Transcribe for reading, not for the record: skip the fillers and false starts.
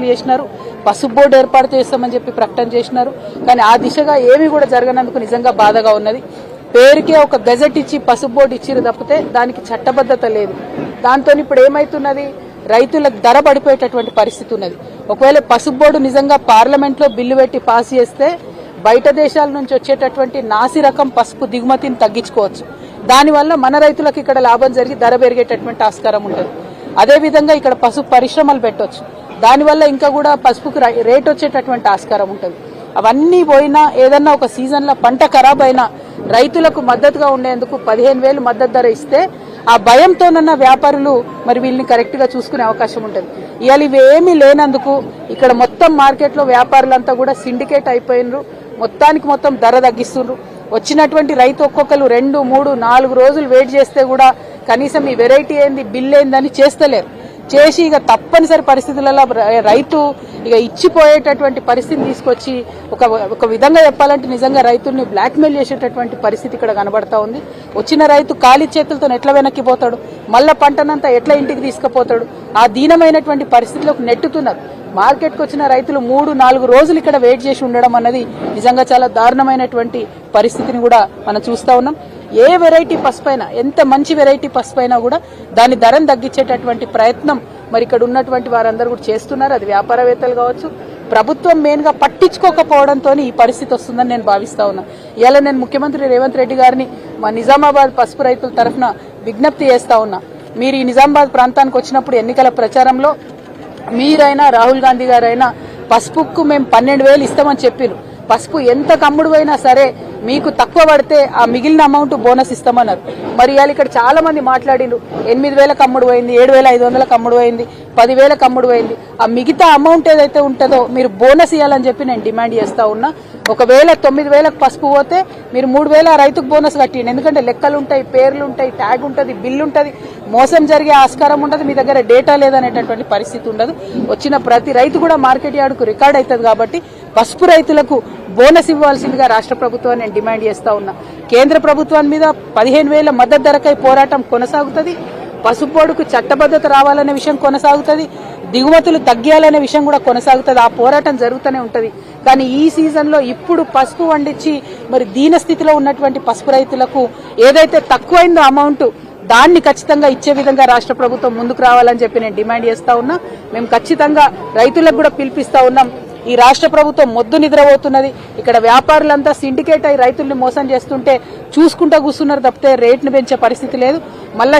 ప్రకటనలు చేసినారు, పసుపు బోర్డు ఏర్పాటు చేస్తామని చెప్పి ప్రకటన చేసినారు. కానీ ఆ దిశగా ఏమీ కూడా జరగనందుకు నిజంగా బాధగా ఉన్నది. పేరుకే ఒక గెజెట్ ఇచ్చి పసుపు బోర్డు ఇచ్చిరు తప్పితే దానికి చట్టబద్ధత లేదు. దాంతో ఇప్పుడు ఏమైతున్నది, రైతులకు ధర పడిపోయేటటువంటి పరిస్థితి ఉన్నది. ఒకవేళ పసుపు బోర్డు నిజంగా పార్లమెంట్ లో బిల్లు పెట్టి పాస్ చేస్తే బయట దేశాల నుంచి వచ్చేటటువంటి నాసి రకం పసుపు దిగుమతిని తగ్గించుకోవచ్చు. దానివల్ల మన రైతులకు ఇక్కడ లాభం జరిగి ధర పెరిగేటటువంటి ఆస్కారం ఉంటుంది. అదేవిధంగా ఇక్కడ పసుపు పరిశ్రమలు పెట్టవచ్చు, దానివల్ల ఇంకా కూడా పసుపుకు రేట్ వచ్చేటటువంటి ఆస్కారం ఉంటుంది. అవన్నీ పోయినా ఏదన్నా ఒక సీజన్ లో పంట ఖరాబ్ అయినా రైతులకు మద్దతుగా ఉండేందుకు 15,000 మద్దతు ధర ఇస్తే ఆ భయంతోనన్నా వ్యాపారులు మరి వీళ్ళని కరెక్ట్ గా చూసుకునే అవకాశం ఉంటుంది. ఇవాళ ఇవేమీ లేనందుకు ఇక్కడ మొత్తం మార్కెట్ లో వ్యాపారులంతా కూడా సిండికేట్ అయిపోయినరు. మొత్తానికి మొత్తం ధర తగ్గిస్తున్నారు. వచ్చినటువంటి రైతు ఒక్కొక్కరు 2, 3, 4 రోజులు వెయిట్ చేస్తే కూడా కనీసం ఈ వెరైటీ ఏంది, బిల్ ఏందని చేస్తలేరు. చేసి ఇక తప్పనిసరి పరిస్థితులలో రైతు ఇక ఇచ్చిపోయేటటువంటి పరిస్థితిని తీసుకొచ్చి ఒక విధంగా చెప్పాలంటే నిజంగా రైతుల్ని బ్లాక్మెయిల్ చేసేటటువంటి పరిస్థితి ఇక్కడ కనబడతా ఉంది. వచ్చిన రైతు ఖాళీ చేతులతో ఎట్లా వెనక్కిపోతాడు, మళ్ళా పంటనంతా ఎట్లా ఇంటికి తీసుకుపోతాడు, ఆ దీనమైనటువంటి పరిస్థితిలోకి నెట్టుతున్నారు. మార్కెట్కి వచ్చిన రైతులు 3, 4 రోజులు ఇక్కడ వెయిట్ చేసి ఉండడం అన్నది నిజంగా చాలా దారుణమైనటువంటి పరిస్థితిని కూడా మనం చూస్తా ఉన్నాం. ఏ వెరైటీ పసుపు అయినా, ఎంత మంచి వెరైటీ పసుపు అయినా కూడా దాని ధరను తగ్గించేటటువంటి ప్రయత్నం మరి ఇక్కడ ఉన్నటువంటి వారందరూ కూడా చేస్తున్నారు. అది వ్యాపారవేత్తలు కావచ్చు, ప్రభుత్వం మెయిన్ గా పట్టించుకోకపోవడంతో ఈ పరిస్థితి వస్తుందని నేను భావిస్తా ఉన్నా. ఇలా నేను ముఖ్యమంత్రి రేవంత్ రెడ్డి గారిని మా నిజామాబాద్ పసుపు రైతుల తరఫున విజ్ఞప్తి చేస్తా ఉన్నా. మీరు ఈ నిజామాబాద్ ప్రాంతానికి వచ్చినప్పుడు ఎన్నికల ప్రచారంలో మీరైనా రాహుల్ గాంధీ గారైనా పసుపుకు మేము 12,000 ఇస్తామని చెప్పారు. పసుపు ఎంత కమ్ముడు అయినా సరే మీకు తక్కువ పడితే ఆ మిగిలిన అమౌంట్ బోనస్ ఇస్తామన్నారు. మరి ఇవాళ ఇక్కడ చాలా మంది మాట్లాడిండ్రు, 8,000 కమ్ముడు అయింది, 7,500 కమ్ముడు అయింది, 10,000 కమ్ముడు అయింది. ఆ మిగతా అమౌంట్ ఏదైతే ఉంటుందో మీరు బోనస్ ఇవ్వాలని చెప్పి నేను డిమాండ్ చేస్తా ఉన్నా. ఒకవేళ 9,000 పసుపు పోతే మీరు 3,000 రైతుకు బోనస్ కట్టిండి. ఎందుకంటే లెక్కలు ఉంటాయి, పేర్లు ఉంటాయి, ట్యాగ్ ఉంటుంది, బిల్లు ఉంటుంది, మోసం జరిగే ఆస్కారం ఉండదు, మీ దగ్గర డేటా లేదనేటటువంటి పరిస్థితి ఉండదు. వచ్చిన ప్రతి రైతు కూడా మార్కెట్ యార్డుకు రికార్డ్ అవుతుంది. కాబట్టి పసుపు రైతులకు బోనస్ ఇవ్వాల్సిందిగా రాష్ట్ర ప్రభుత్వాన్ని నేను డిమాండ్ చేస్తా ఉన్నా. కేంద్ర ప్రభుత్వం మీద 15,000 మద్దతు ధరకై పోరాటం కొనసాగుతుంది. పసుపు బోర్డుకు చట్టబద్ధత రావాలనే విషయం కొనసాగుతుంది, దిగుమతులు తగ్గాలనే విషయం కూడా కొనసాగుతుంది. ఆ పోరాటం జరుగుతూనే ఉంటుంది. కానీ ఈ సీజన్ లో ఇప్పుడు పసుపు వండించి మరి దీన స్థితిలో ఉన్నటువంటి పసుపు రైతులకు ఏదైతే తక్కువైందో అమౌంట్ దాన్ని ఖచ్చితంగా ఇచ్చే విధంగా రాష్ట్ర ప్రభుత్వం ముందుకు రావాలని చెప్పి నేను డిమాండ్ చేస్తా ఉన్నా. మేము ఖచ్చితంగా రైతులకు కూడా పిలిపిస్తా ఉన్నాం. ఈ రాష్ట్ర ప్రభుత్వం మొద్దు నిద్రపోతున్నది. ఇక్కడ వ్యాపారులంతా సిండికేట్ అయి రైతుల్ని మోసం చేస్తుంటే చూసుకుంటా కూర్చున్నారు తప్పితే రేట్ను పెంచే పరిస్థితి లేదు. మళ్ళా